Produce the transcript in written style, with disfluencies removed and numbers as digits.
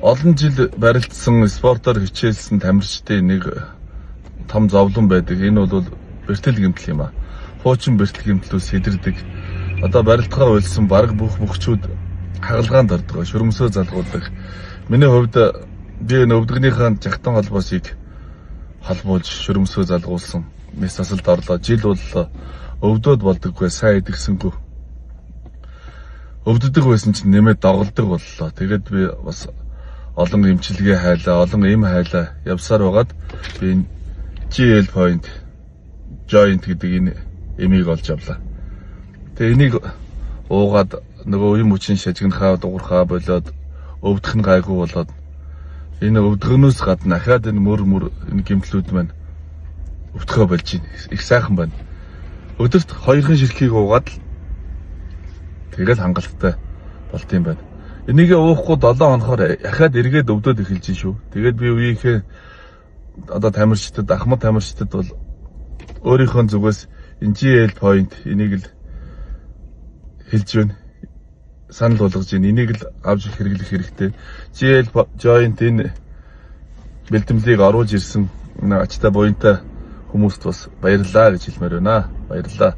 Олон жил барилдсан спортоор хичээлсэн тамирчдын нэг том зовлон байдаг. Энэ бол бэртэл гэмтэл юм а. Хуучин бэртэл гэмтлүүс сэдэрдэг. Одоо барилдгаа уйлсан бараг бүх бүхчүүд хагалгаанд ордог, шүрмсөө залгуулдаг. Миний хувьд би энэ өвдгөнийхээ жагтан холбоосыг холбуулж шүрмсөө залгуулсан. Мэс асалд орлоо. Жил бол өвдөд болдоггүй, сайн идэгсэнгүй. Өвддөг байсан чинь нэмээд доголдог боллоо. Тэгээд би бас олон эмчилгээ хайлаа, олон эм хайлаа явсаар байгаад би GL point joint гэдэг энэ эмийг олж авлаа. Тэгээ энийг уугаад нөгөө үе мөчийн шажигнахаа дуурхаа болоод өвдөх нь гайгүй болоод энэ өвдгөнөөс гадна ахаад энэ мөр энэ гэмтлүүд маань өвдөхөө болж байна. Их сайхан байна. Өдөрт 2 ширхгийг уугаад л тэгэл хангалттай болт юм байна. Энийг уухгүй 7 хонохоор ахаад эргээд өвдөд эхэлж шүү. Тэгээд би үеийнхээ одоо тамирчдад, ахмад тамирчдад бол өөрийнхөө зүгээс энэ GL point энийг л хэлж байна. Санал болгож байна. Энийг л авч хэрэглэх хэрэгтэй. GL joint энэ бэлтгэлийг оруулж ирсэн ачта буянтай хүмүүст бас баярлалаа гэж хэлмээр байна. Баярлалаа.